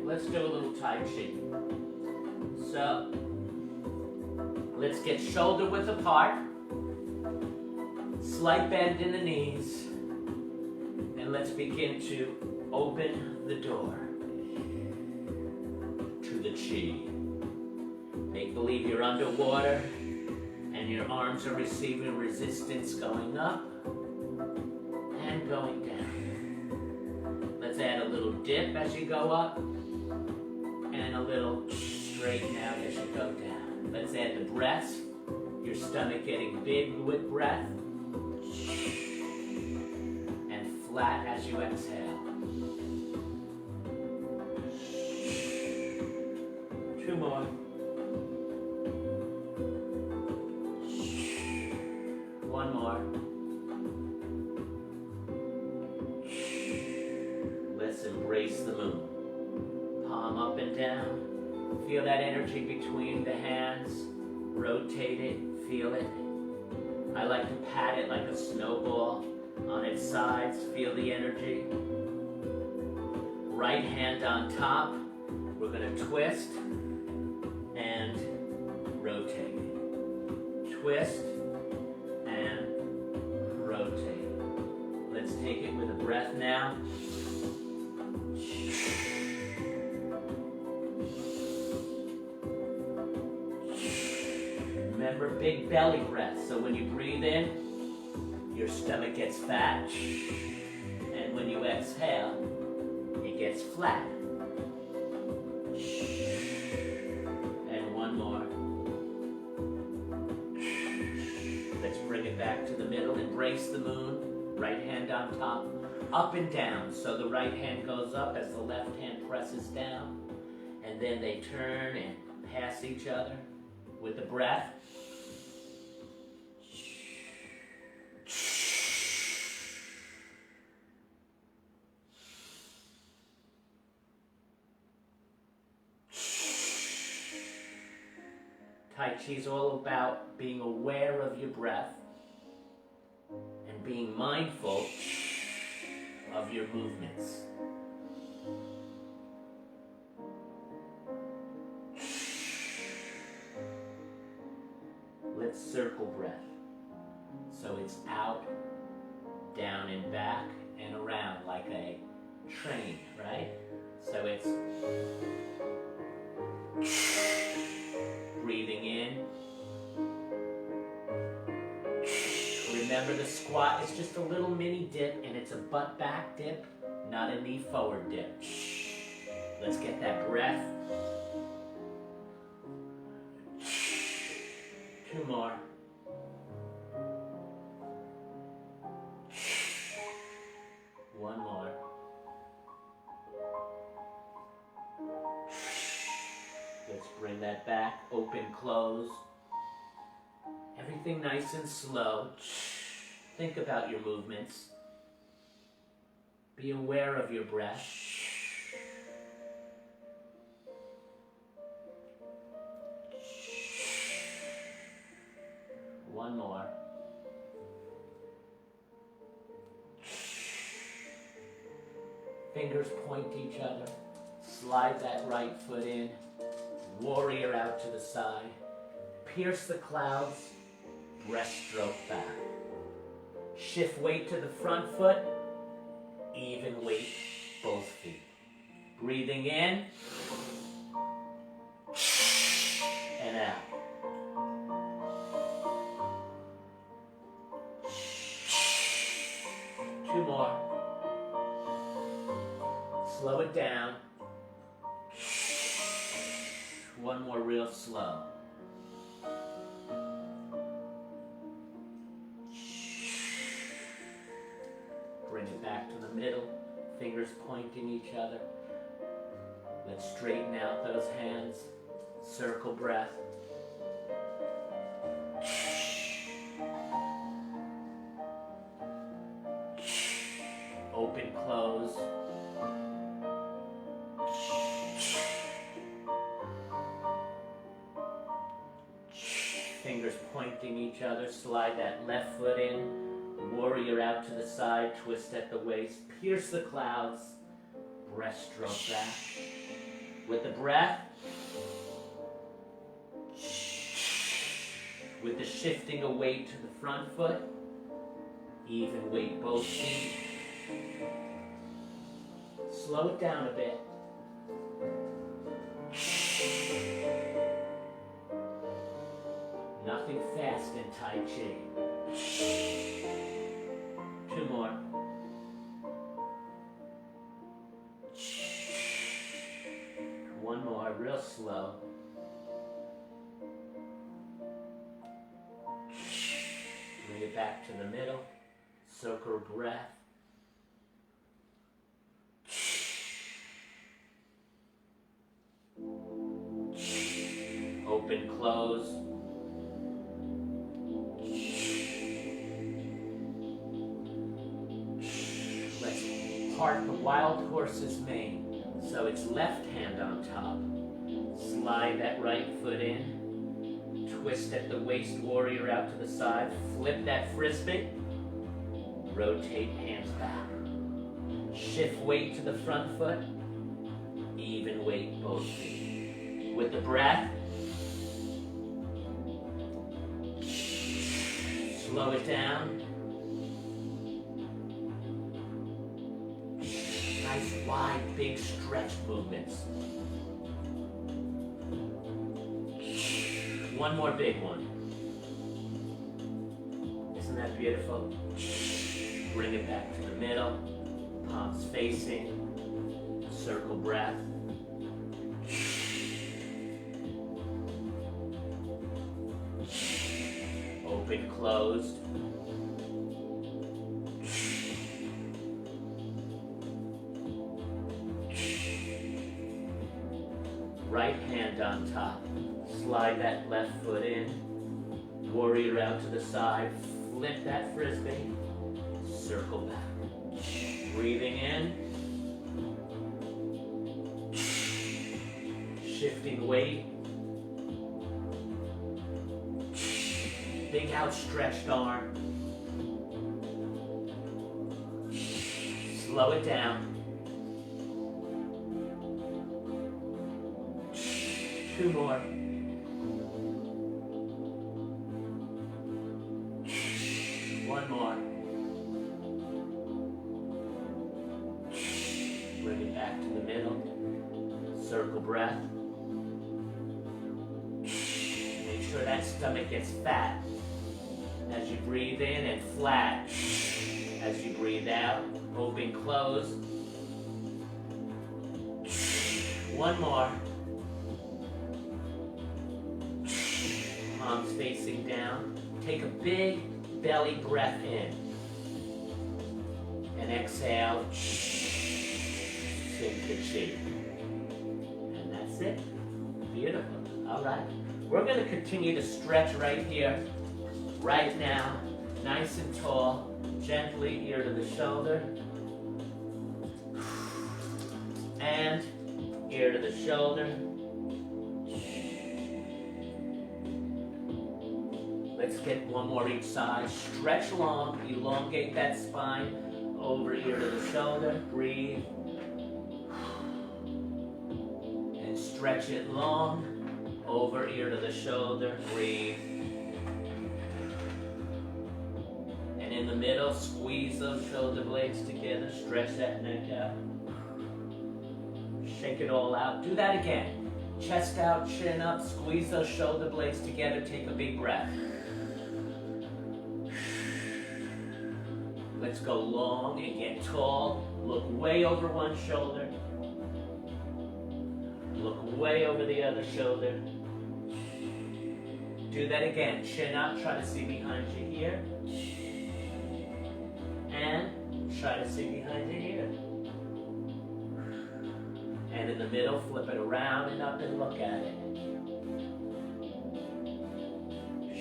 let's do a little Tai Chi. So, let's get shoulder width apart, slight bend in the knees, and let's begin to open the door to the Chi. Make believe you're underwater and your arms are receiving resistance going up and going down. Let's add a little dip as you go up and a little straighten out as you go down. Let's add the breaths. Your stomach getting big with breath and flat as you exhale. 2 more. One more. Let's embrace the moon. Palm up and down. Feel that energy between the hands. Rotate it, feel it. I like to pat it like a snowball on its sides. Feel the energy. Right hand on top. We're going to twist and rotate. Twist and rotate. Let's take it with a breath now. Remember, big belly breath. So when you breathe in, your stomach gets fat. And when you exhale, it gets flat. And one more. Let's bring it back to the middle. Embrace the moon. Right hand on top. Up and down. So the right hand goes up as the left hand presses down. And then they turn and pass each other with the breath. Tai Chi is all about being aware of your breath and being mindful of your movements. Let's circle breath. So it's out, down and back and around like a train, right? So it's breathing in. Remember, the squat is just a little mini dip, and it's a butt back dip, not a knee forward dip. Let's get that breath. 2 more. One more. Let's bring that back, open, close. Everything nice and slow. Think about your movements. Be aware of your breath. One more. Fingers point to each other. Slide that right foot in. Warrior out to the side. Pierce the clouds. Breaststroke back. Shift weight to the front foot. Even weight, both feet. Breathing in. And out. Two more. Slow it down. One more real slow. Bring it back to the middle. Fingers pointing each other. Let's straighten out those hands. Circle breath. Open, close. Fingers pointing each other. Slide that left foot in. Warrior out to the side. Twist at the waist. Pierce the clouds. Breaststroke back. With the breath, with the shifting of weight to the front foot, even weight both feet. Slow it down a bit. Nothing fast in Tai Chi. 2 more. One more, real slow. Bring it back to the middle. Circle breath. Open, close. Let's part the wild horse's mane. So it's left hand on top. Slide that right foot in. Twist at the waist, warrior out to the side. Flip that frisbee. Rotate hands back. Shift weight to the front foot. Even weight both feet. With the breath, slow it down. Nice wide, big stretch movements. One more big one. Isn't that beautiful? Bring it back to the middle. Palms facing. Circle breath. Open, closed. Right hand on top. Slide that left foot in. Warrior out to the side. Flip that frisbee. Circle back. Breathing in. Shifting weight. Big outstretched arm. Slow it down. 2 more. One more. Bring it back to the middle. Circle breath. Make sure that stomach gets fat as you breathe in and flat as you breathe out. Open, close. One more. Palms facing down. Take a big belly breath in. And exhale. Sink the chi. And that's it. Beautiful. All right. We're going to continue to stretch right here, right now. Nice and tall. Gently ear to the shoulder. And ear to the shoulder. Let's get one more each side. Stretch long, elongate that spine. Over ear to the shoulder, breathe. And stretch it long. Over ear to the shoulder, breathe. And in the middle, squeeze those shoulder blades together. Stretch that neck out. Shake it all out. Do that again. Chest out, chin up, squeeze those shoulder blades together. Take a big breath. Let's go long and get tall. Look way over one shoulder. Look way over the other shoulder. Do that again. Chin up, try to see behind you here. And try to see behind you here. And in the middle, flip it around and up and look at it.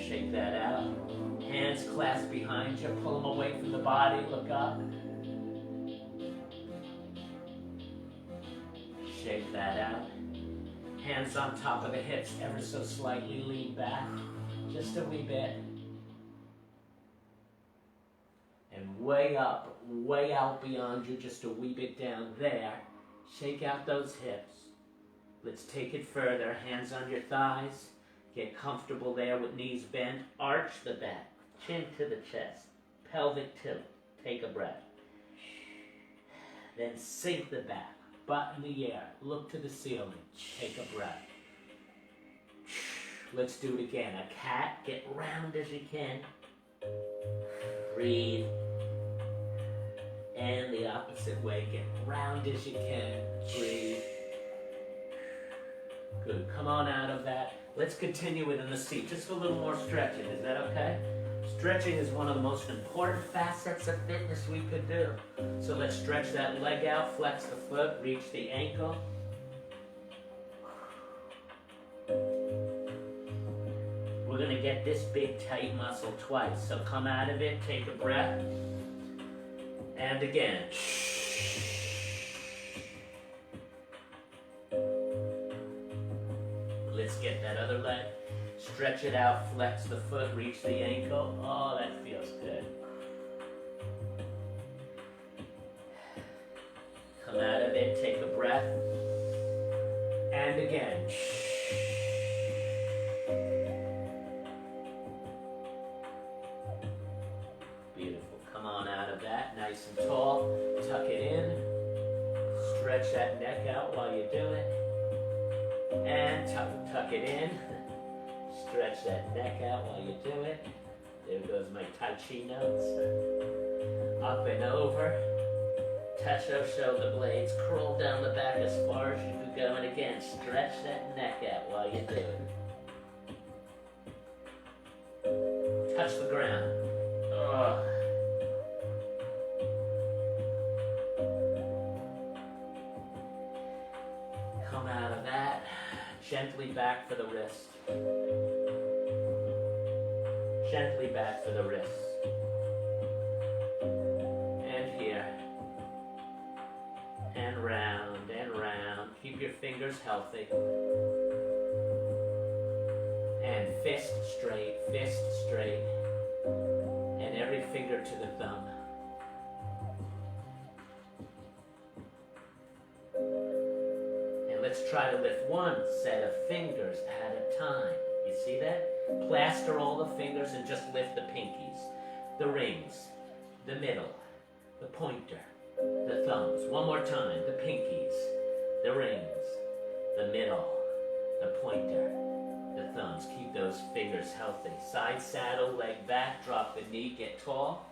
Shake that out. Hands clasped behind you, pull them away from the body, look up. Shake that out. Hands on top of the hips, ever so slightly, lean back, just a wee bit. And way up, way out beyond you, just a wee bit down there. Shake out those hips. Let's take it further. Hands on your thighs. Get comfortable there with knees bent. Arch the back. Chin to the chest. Pelvic tilt. Take a breath. Then sink the back. Butt in the air. Look to the ceiling. Take a breath. Let's do it again. A cat. Get round as you can. Breathe. And the opposite way. Get round as you can. Breathe. Good. Come on out of that. Let's continue it in the seat. Just a little more stretching. Is that okay? Stretching is one of the most important facets of fitness we could do. So let's stretch that leg out, flex the foot, reach the ankle. We're going to get this big tight muscle twice. So come out of it, take a breath. And again. Let's get that other leg. Stretch it out, flex the foot, reach the ankle. Oh, that feels good. Come out of it, take a breath. And again. Beautiful. Come on out of that, nice and tall. Tuck it in. Stretch that neck out while you do it. And tuck it in. Stretch that neck out while you do it. There goes my Tai Chi notes. Up and over. Touch those shoulder blades. Curl down the back as far as you can go. And again, stretch that neck out while you do it. Touch the ground. Oh. Come out of that. Gently back for the wrist. Gently back for the wrist. And here. And round and round. Keep your fingers healthy. And fist straight, fist straight. And every finger to the thumb. Let's try to lift one set of fingers at a time. You see that? Plaster all the fingers and just lift the pinkies, the rings, the middle, the pointer, the thumbs. One more time. The pinkies, the rings, the middle, the pointer, the thumbs. Keep those fingers healthy. Side saddle, leg back, drop the knee, get tall.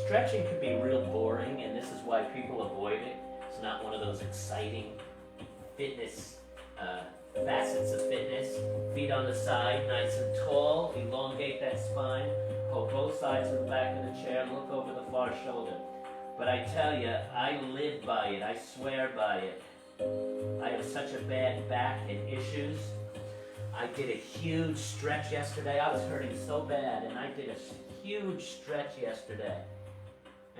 Stretching can be real boring, and this is why people avoid it. It's not one of those exciting fitness facets of fitness. Feet on the side, nice and tall. Elongate that spine. Hold both sides of the back of the chair. Look over the far shoulder. But I tell you, I live by it. I swear by it. I have such a bad back and issues. I did a huge stretch yesterday. I was hurting so bad, and I did a huge stretch yesterday.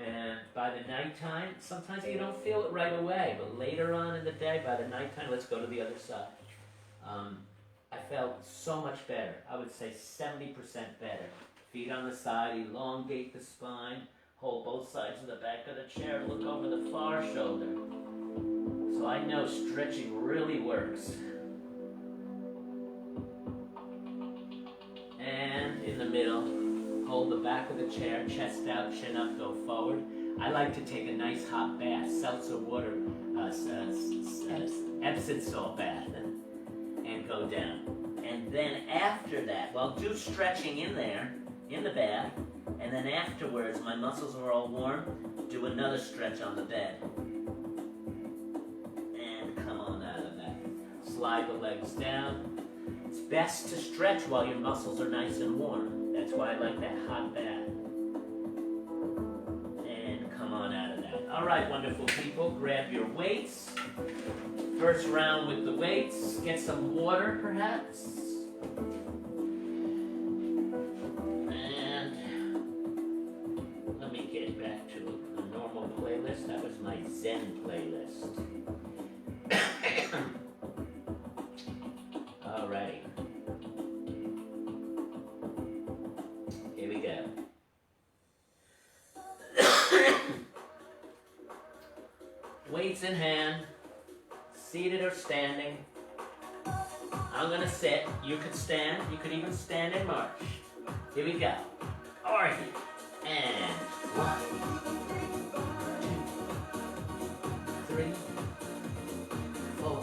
And by the nighttime, sometimes you don't feel it right away, but later on in the day, by the nighttime, let's go to the other side. I felt so much better. I would say 70% better. Feet on the side, elongate the spine, hold both sides of the back of the chair, look over the far shoulder. So I know stretching really works. And in the middle, hold the back of the chair, chest out, chin up, go forward. I like to take a nice hot bath, seltzer water, Epsom salt bath, and go down. And then after that, well, do stretching in there, in the bath, and then afterwards, my muscles are all warm, do another stretch on the bed. And come on out of that. Slide the legs down. It's best to stretch while your muscles are nice and warm. That's why I like that hot bath. And come on out of that. All right, wonderful people, grab your weights. First round with the weights. Get some water, perhaps. And let me get back to a normal playlist. That was my Zen playlist. All righty. Here we go. weights in hand, seated or standing. I'm gonna sit, you could stand, you could even stand and march. Here we go. Alright, and 1, 2, 3, 4,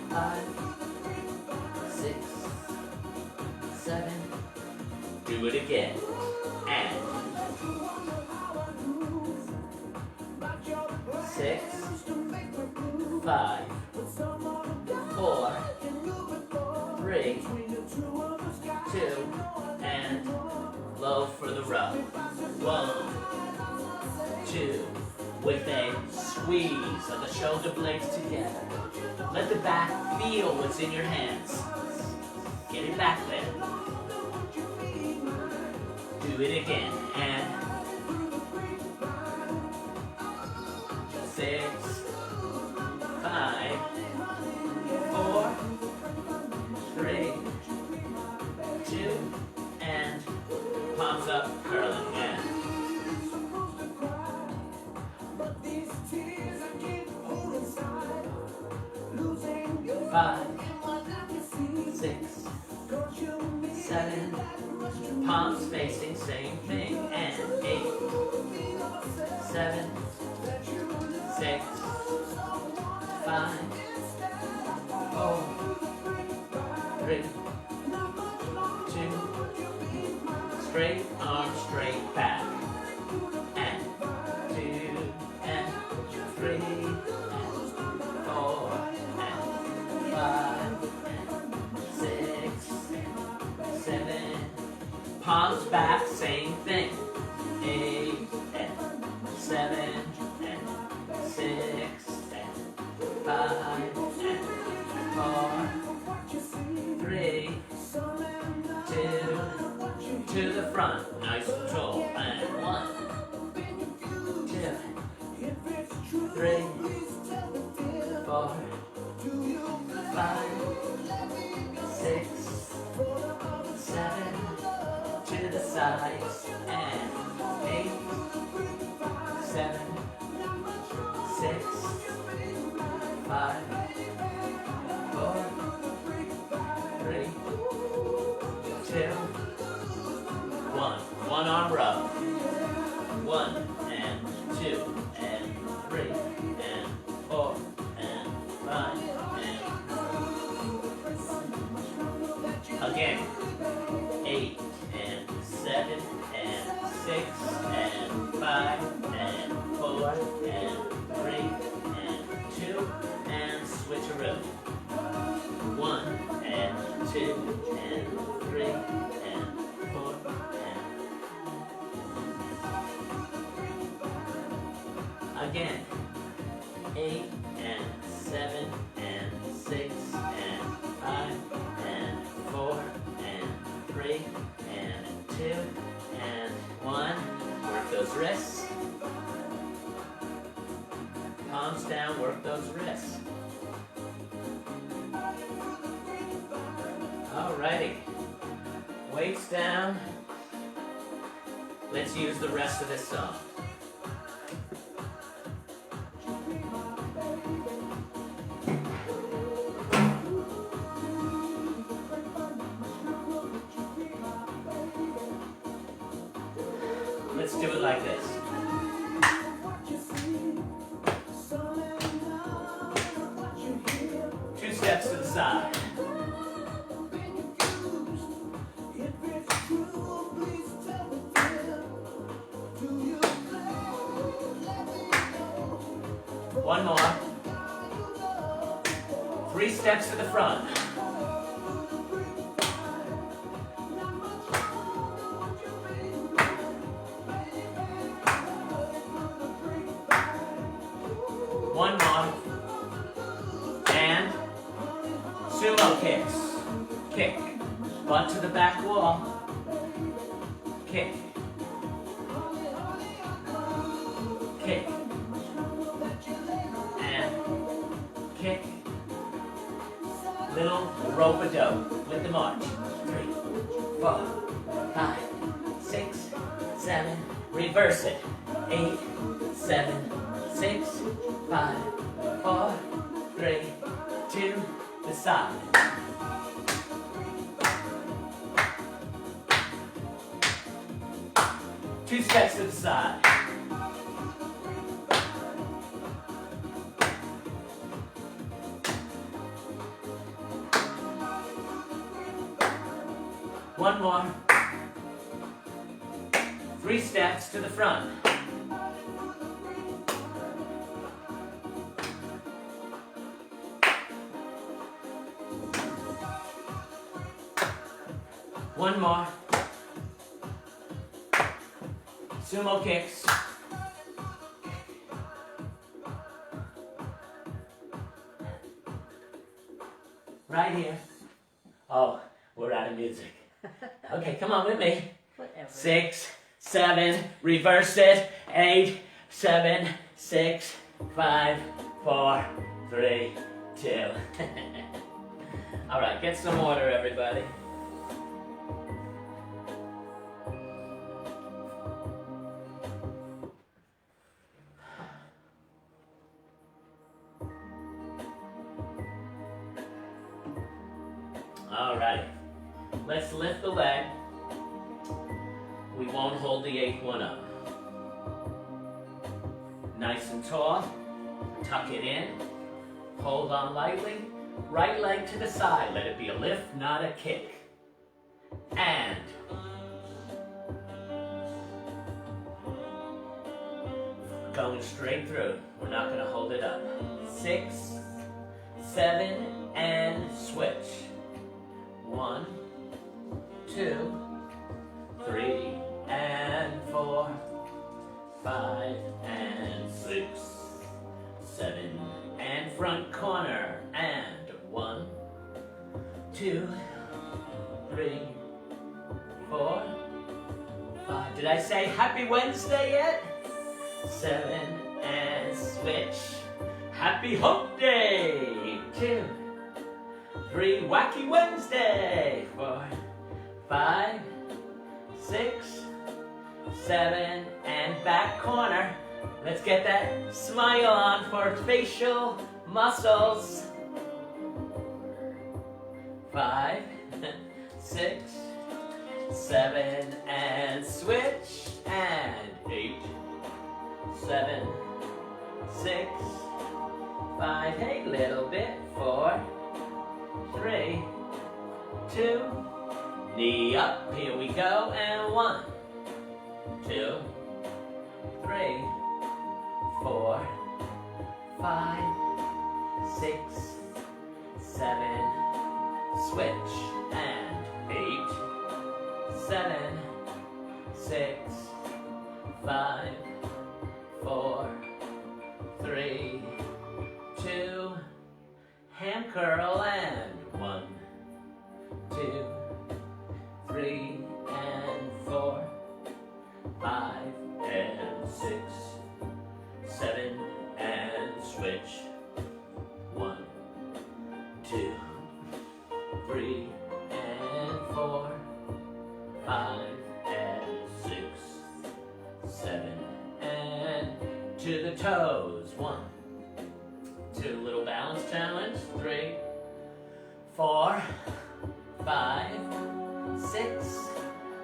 5, 6, 7. Do it again. And 6, 5, 4, 3, 2, and low for the row. 1, 2, with a squeeze of the shoulder blades together. Let the back feel what's in your hands. Get it back there. Do it again. And 6, 5, 4, 3, 2, and palms up, curling. And 5, 6, 7, palms facing, same thing. And 8, 7, 6, 5, 4, 3, 2, straight arms straight back. And 2, and 3, and 4, and 5, and 6, 7. Palms back, same thing. 8, and 7, and 6, and 5, and 4, 3, 2, to the front, nice and tall. And 1, 2, 3, 4, 5, 6, 7, to the sides. And 8, 7, 6, 5, 4, 3, 2, 1. One arm row. 1, and 2, and 3, and 4, and 5, and again. 8, and 7, and 6, and 5, and 4, and 3, and 2, and switcheroo. 1, and 2, and 3, and 4, and again. 8, and 7, and 6, and 5, and 4, and 3, and 2, and 1. Work those wrists. Palms down, work those wrists. Alrighty. Weights down. Let's use the rest of this song. Let's do it like this. Two steps to the side. One more. 3 steps to the front. One more. And sumo kicks. Kick. Butt to the back wall. Kick. Kick. And kick. Little rope-a-dope with the march. 3, 4, 5, 6, 7. Reverse it. 8, 7, 6, 5, 4, 3, 2, the side. Two steps to the side. One more. 3 steps to the front. One more. Sumo kicks. Right here. Oh, we're out of music. Okay, come on with me. Whatever. 6, 7, reverse it. 8, 7, 6, 5, 4, 3, 2. All right, get some water, everybody. All right, let's lift the leg. We won't hold the 8th one up. Nice and tall, tuck it in, hold on lightly, right leg to the side, let it be a lift, not a kick. And going straight through, we're not gonna hold it up. 6, 7, and switch. 1, 2, 3, and 4, 5, and 6, 7, and front corner, and 1, 2, 3, 4, 5. Did I say happy Wednesday yet? 7, and switch. Happy Hump Day. 2, 3, Wacky Wednesday. 4, 5, 6, 7, and back corner. Let's get that smile on for facial muscles. 5, 6, 7, and switch. And 8, 7, 6, 5. Hey, little bit. 4, 3, 2. Knee up, here we go, and 1, 2, 3, 4, 5, 6, 7, switch, and 8, 7, 6, 5, 4, 3, 2, hand curl, and 1, 2, 3, and 4, 5, and 6, 7, and switch. 1, 2, 3, and 4, 5, and 6, 7, and to the toes. 1, 2, little balance challenge. 3, 4, 5, 6,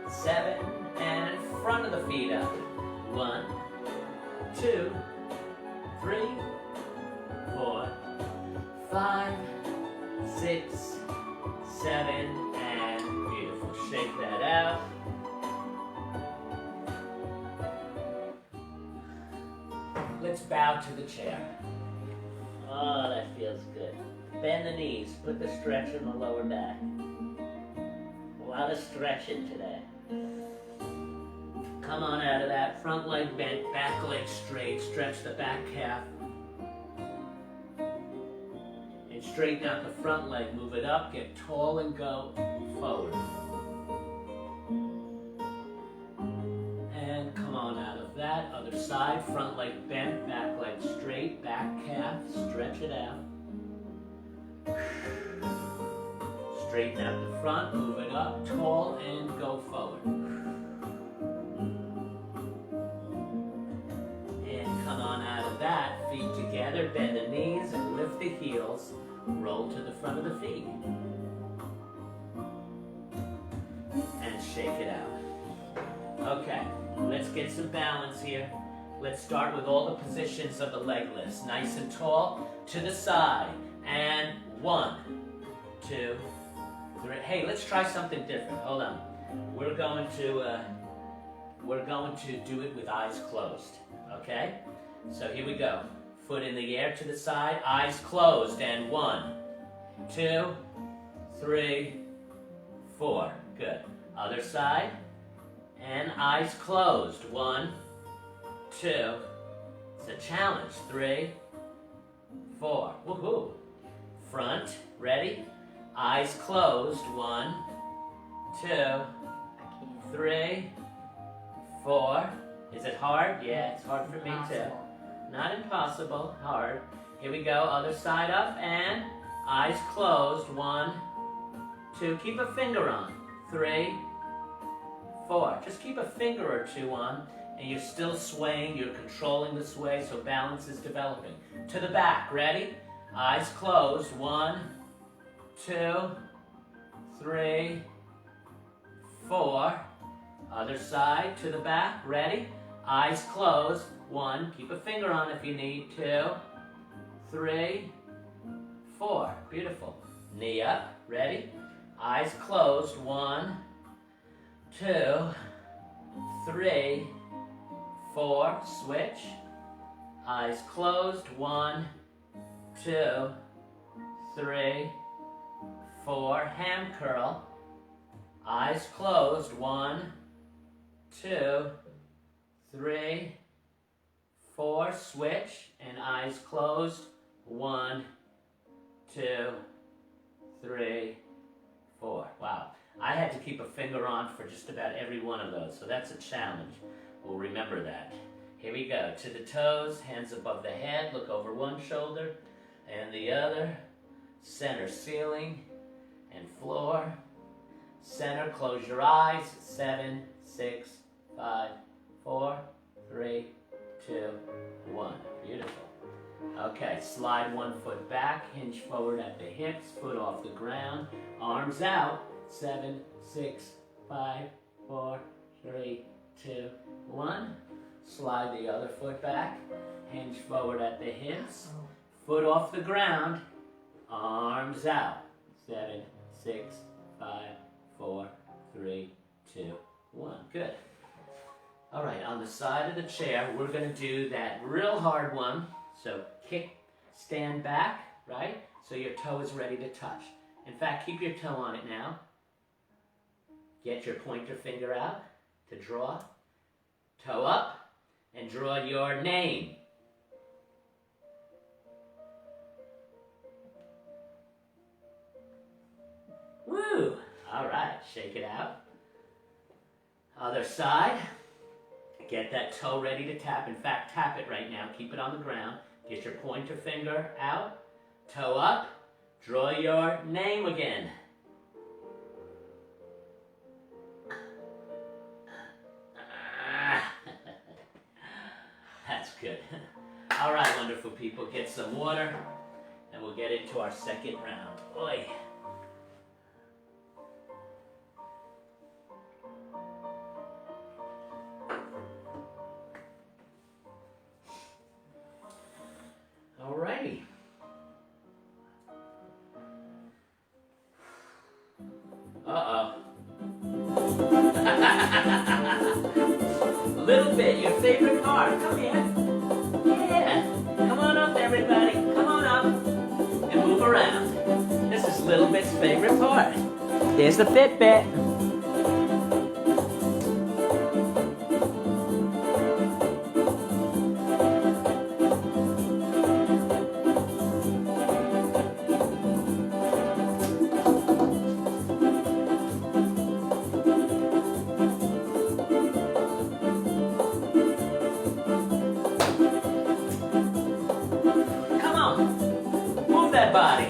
7, and front of the feet up. 1, 2, 3, 4, 5, 6, 7, and beautiful. Shake that out. Let's bow to the chair. Oh, that feels good. Bend the knees. Put the stretch in the lower back. A lot of stretching today. Come on out of that. Front leg bent, back leg straight. Stretch the back calf. And straighten out the front leg. Move it up, get tall, and go forward. And come on out of that. Other side. Front leg bent, back leg straight. Back calf. Stretch it out. Straighten out the front. Move it up, tall, and go forward. And come on out of that. together, bend the knees and lift the heels, roll to the front of the feet. And shake it out. Okay, let's get some balance here. Let's start with all the positions of the leg lifts. Nice and tall, to the side. And 1, 2, 3. Hey, let's try something different. Hold on. We're going to do it with eyes closed, okay? So here we go. Foot in the air to the side, eyes closed, and 1, 2, 3, 4. Good. Other side, and eyes closed. 1, 2. It's a challenge. 3, 4. Woohoo. Front, ready? Eyes closed. 1, 2, 3, 4. Is it hard? Yeah, it's hard for me too. Not impossible, hard. Here we go, other side up, and eyes closed. 1, 2, keep a finger on. 3, 4. Just keep a finger or two on, and you're still swaying, you're controlling the sway, so balance is developing. To the back, ready? Eyes closed. 1, 2, 3, 4. Other side, to the back, ready? Eyes closed. 1, keep a finger on if you need. 2, 3, 4. Beautiful. Knee up, ready? Eyes closed. 1, 2, 3, 4. Switch. Eyes closed. 1, 2, 3, 4. Ham curl. Eyes closed. 1, 2, 3, 4. Switch. And eyes closed. 1, 2, 3, 4. Wow. I had to keep a finger on for just about every one of those, so that's a challenge. We'll remember that. Here we go. To the toes, hands above the head, look over one shoulder and the other. Center ceiling and floor. Center, close your eyes. 7, 6, 5, 4, 3, 2, 1. Beautiful. Okay, slide one foot back, hinge forward at the hips, foot off the ground, arms out. 7, 6, 5, 4, 3, 2, 1. Slide the other foot back, hinge forward at the hips, foot off the ground, arms out. 7, 6, 5, 4, 3, 2, 1. Good. All right, on the side of the chair, we're going to do that real hard one. So kick, stand back, right? So your toe is ready to touch. In fact, keep your toe on it now. Get your pointer finger out to draw. Toe up and draw your name. Woo! All right, shake it out. Other side. Get that toe ready to tap. In fact, tap it right now. Keep it on the ground. Get your pointer finger out. Toe up. Draw your name again. That's good. All right, wonderful people. Get some water, and we'll get into our second round. Oi. Alrighty. Uh-oh. A little bit, your favorite part. Come here. Yeah. Come on up, everybody. Come on up. And move around. This is Little Bit's favorite part. Here's the Fitbit. Body.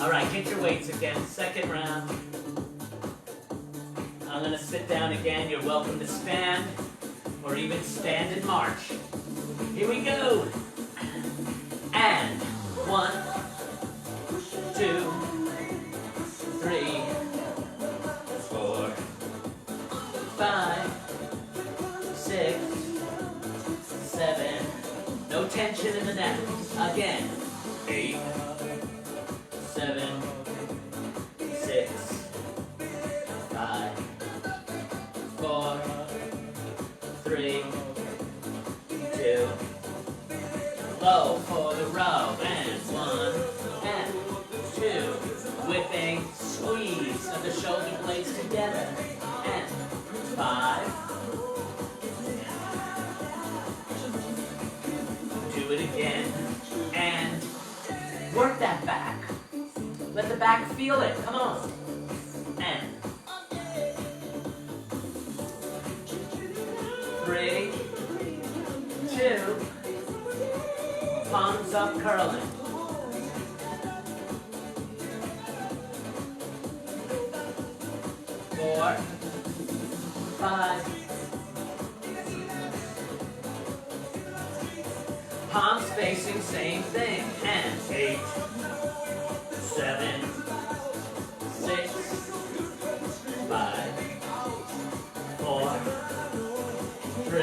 All right, get your weights again. Second round. I'm gonna sit down again. You're welcome to stand or even stand and march. Here we go. And 1, 2, 3, 4, 5, 6, 7. No tension in the neck. Again. 8, 7, 6, 5, 4, 3, 2. Low for the row. And 1 and 2. Whipping, squeeze of the shoulder blades together. And 5. Do it again. And work that back. Let the back feel it. Come on. And 3, 2. Palms up, curling. 4, 5. Palms facing, same thing. And 8, 7, 6, 5, 4, 3,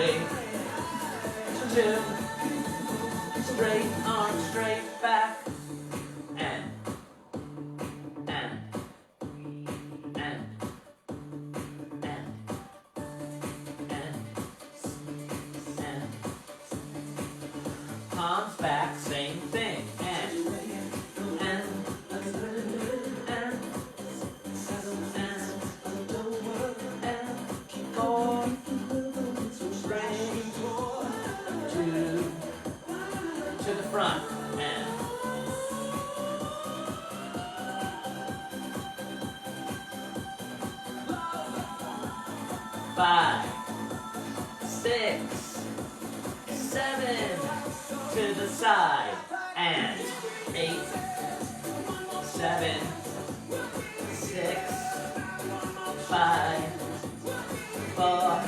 2. Straight arms, straight back. And. Palms back, same thing. And. Four, straight, 2, to the front. And. 5, 6, 7, to the side. And 8, 7, 6, 5, 4,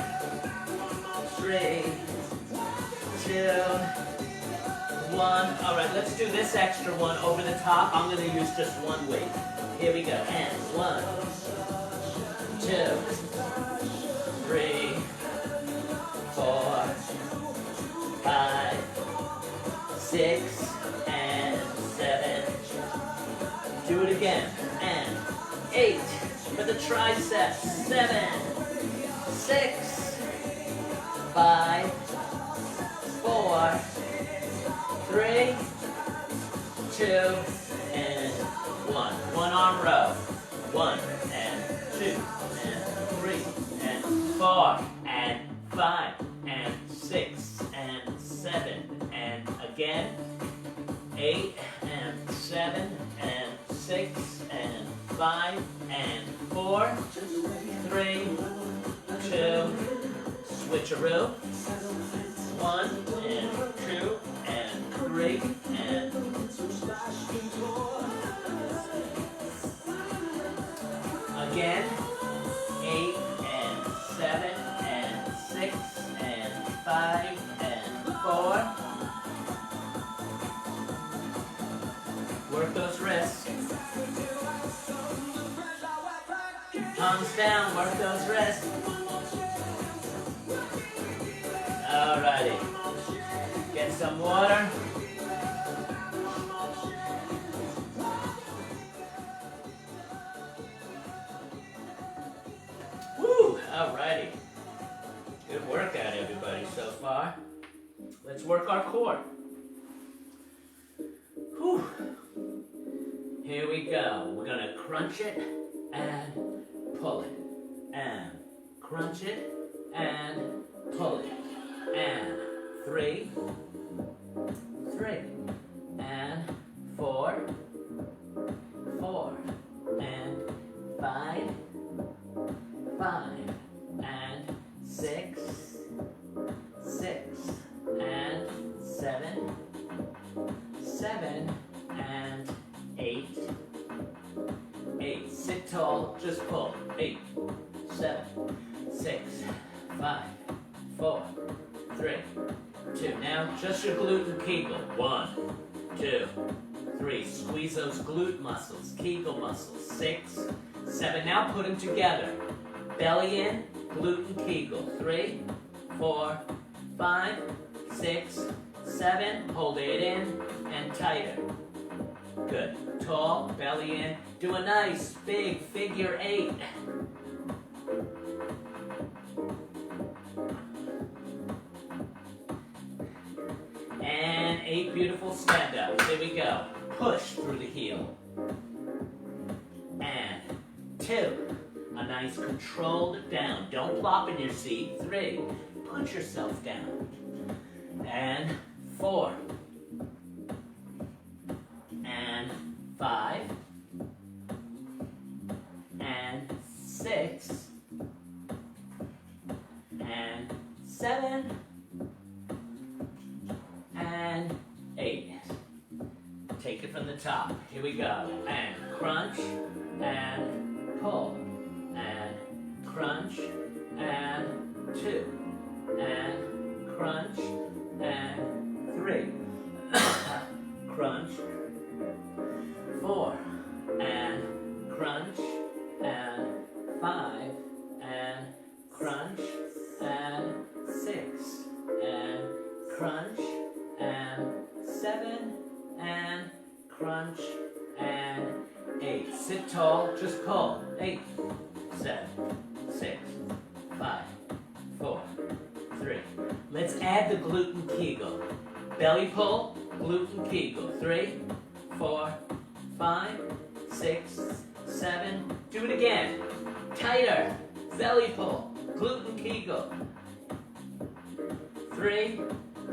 3, 2, 1. All right, let's do this extra one over the top. I'm going to use just one weight. Here we go. And 1, 2, 3, 4, 5, 6, and 7. Do it again. And 8 for the triceps. 7, 6, 5, 4, 3, 2, and 1. One arm row. 1 and 2 and 3 and 4 and 5 and 6 and 7 and again 8 and 7 and 6 and 5 and 4, 3, 2, switcheroo. 1 and 2 and 3 and again 8 and 7 and 6 and 5 and 4. Work those wrists. Palms down, work those wrists. Alrighty. Get some water. Woo! Alrighty. Good workout, everybody, so far. Let's work our core. Whew. Here we go. We're gonna crunch it and pull it. And crunch it and pull it. And 3, 3, and 4, 4, and 5, 5, and 6, 6, and 7, 7, and 8, tall, just pull. 8, 7, 6, 5, 4, 3, 2. Now, just your glute and Kegel. 1, 2, 3. Squeeze those glute muscles, Kegel muscles. 6, 7. Now put them together. Belly in, glute and Kegel. 3, 4, 5, 6, 7. Hold it in and tighter. Good. Tall, belly in. Do a nice big figure 8. And 8 beautiful stand-ups. Here we go. Push through the heel. And 2. A nice controlled down. Don't plop in your seat. 3. Put yourself down. And 4. And 5. And 6. And 7. And 8. Take it from the top. Here we go. And crunch. And pull. And crunch. And 2. And crunch. And 3. Crunch. 4. And crunch. And 5. And crunch. And 6. And crunch. And 7. And crunch. And 8. Sit tall, just pull. 8, 7, 6, 5, 4, 3. Let's add the glute and Kegel. Belly pull, glute and Kegel. 3, 4, 5, 6, 7. Do it again. Tighter. Belly pull, glute and Kegel. 3,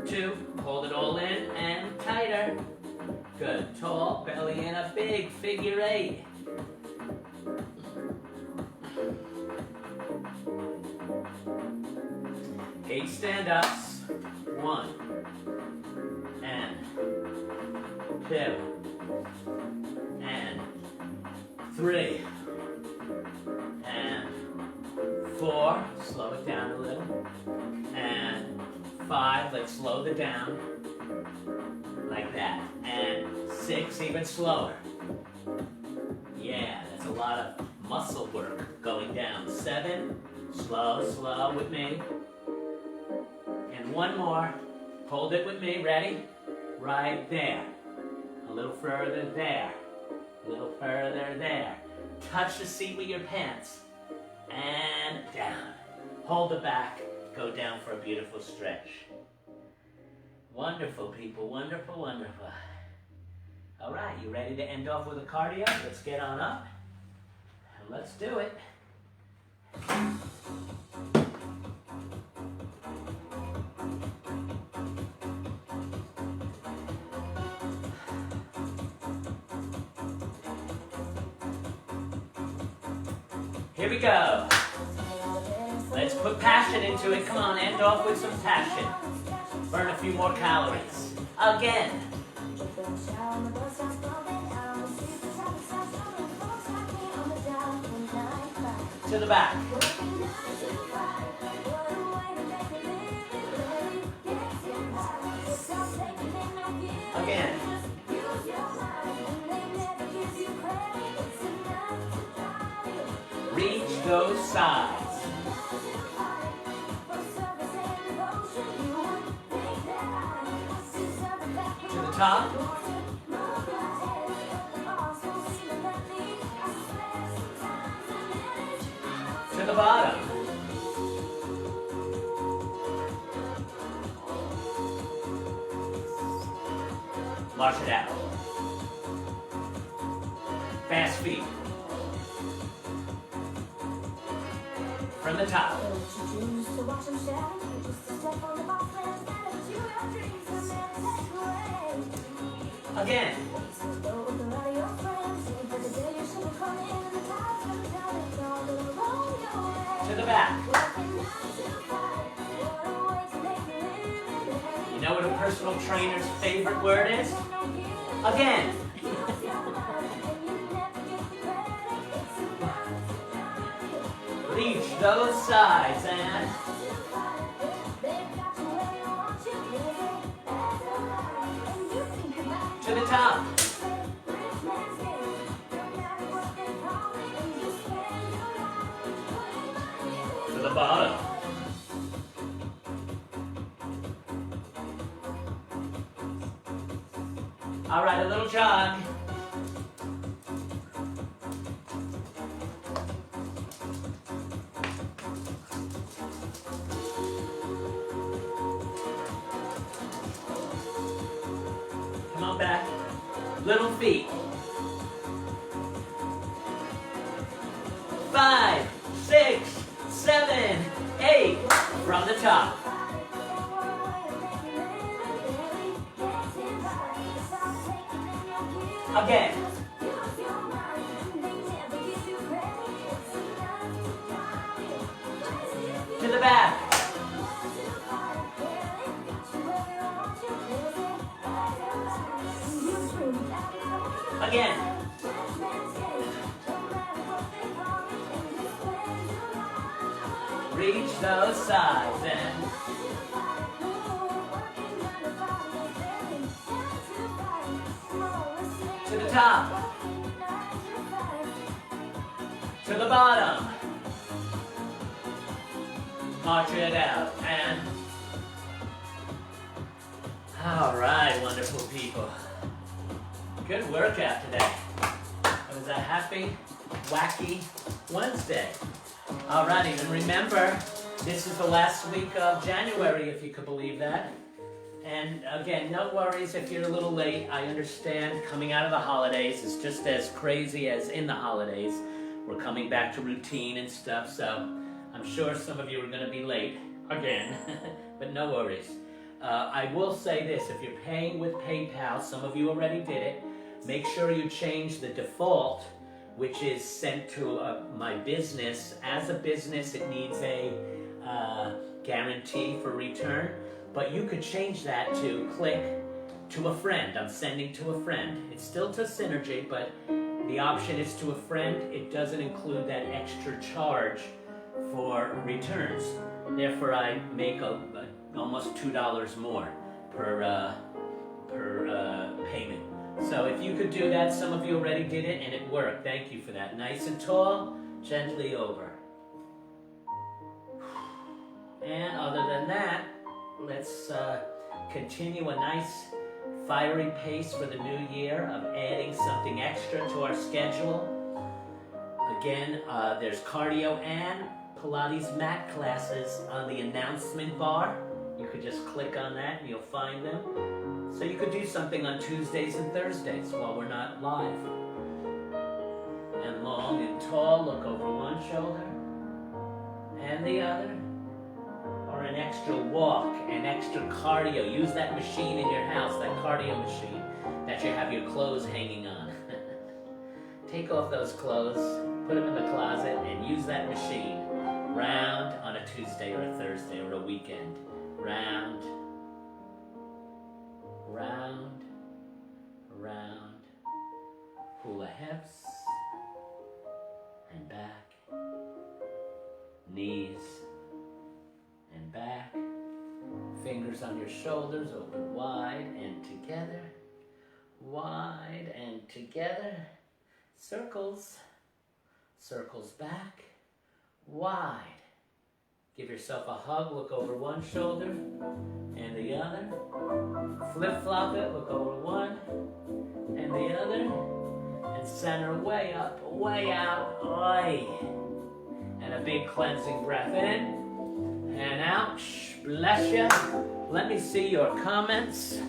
2. Hold it all in and tighter. Good. Tall, belly in, a big figure 8. Eight stand-ups. 1 and 2 and 3 and 4. Slow it down a little. And 5. Let's slow the down. Like that. And 6, even slower. Yeah, that's a lot of muscle work going down. 7, slow, slow with me. And 1 more. Hold it with me, ready? Right there. A little further there. A little further there. Touch the seat with your pants. And down. Hold the back. Go down for a beautiful stretch. Wonderful, people. Wonderful, wonderful. All right, you ready to end off with a cardio? Let's get on up. And let's do it. Here we go. Let's put passion into it. Come on, end off with some passion. Burn a few more calories. Again. To the back. Again. Reach those sides. To the top. To the bottom. Wash it out. Fast feet. From the top. Again. To the back. You know what a personal trainer's favorite word is? Again. Reach those sides and to the top. To the bottom. All right, a little jog. Come on back. Little feet. 5, 6, 7, 8. From the top. Again. To the back. Again. Reach those sides and to the top. To the bottom. March it out and all right, wonderful people. Good workout today. It was a happy, wacky Wednesday. All righty, and remember, this is the last week of January, if you could believe that. And again, no worries if you're a little late. I understand coming out of the holidays is just as crazy as in the holidays. We're coming back to routine and stuff, so I'm sure some of you are going to be late again, but no worries. I will say this, if you're paying with PayPal, some of you already did it, make sure you change the default, which is sent to my business. As a business, it needs a guarantee for return, but you could change that to click to a friend. I'm sending to a friend. It's still to Synergy, but the option is to a friend. It doesn't include that extra charge for returns. Therefore, I make almost $2 more per payment. So if you could do that, some of you already did it and it worked. Thank you for that. Nice and tall, gently over. And other than that, let's continue a nice fiery pace for the new year of adding something extra to our schedule. Again, there's cardio and Pilates mat classes on the announcement bar. You could just click on that and you'll find them. So you could do something on Tuesdays and Thursdays while we're not live. And long and tall, look over one shoulder and the other. Or an extra walk, an extra cardio. Use that machine in your house, that cardio machine that you have your clothes hanging on. Take off those clothes, put them in the closet, and use that machine. Round on a Tuesday or a Thursday or a weekend. Round, round, round. Hula hips and back. Knees and back. Fingers on your shoulders, open wide and together. Wide and together. Circles. Circles back. Wide. Give yourself a hug, look over one shoulder and the other. Flip-flop it, look over one and the other. And center way up, way out. Oi. And a big cleansing breath in and out. Bless you. Let me see your comments.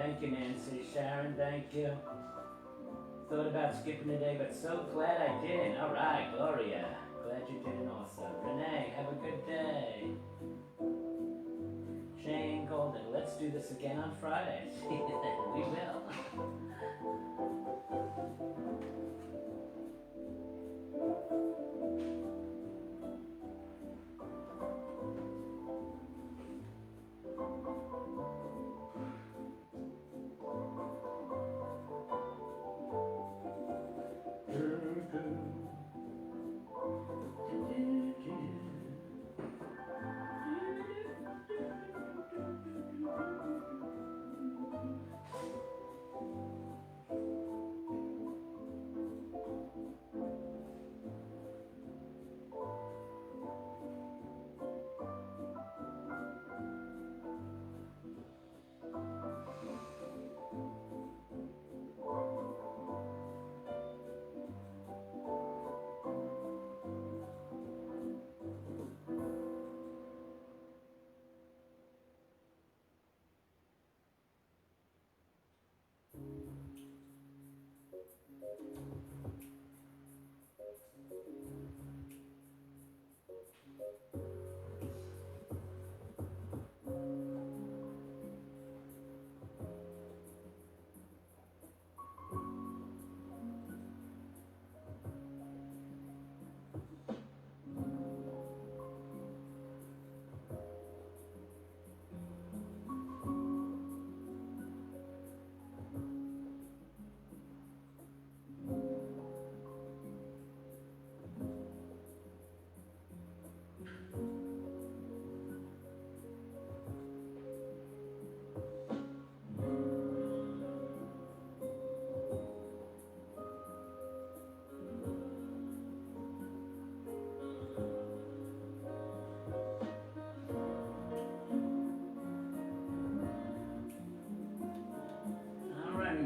Thank you, Nancy. Sharon, thank you. Thought about skipping today, but so glad I didn't. All right, Gloria. Glad you didn't also. Renee, have a good day. Shane Golden, let's do this again on Friday. We will.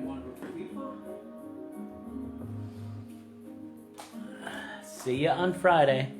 Wonderful people. See you on Friday.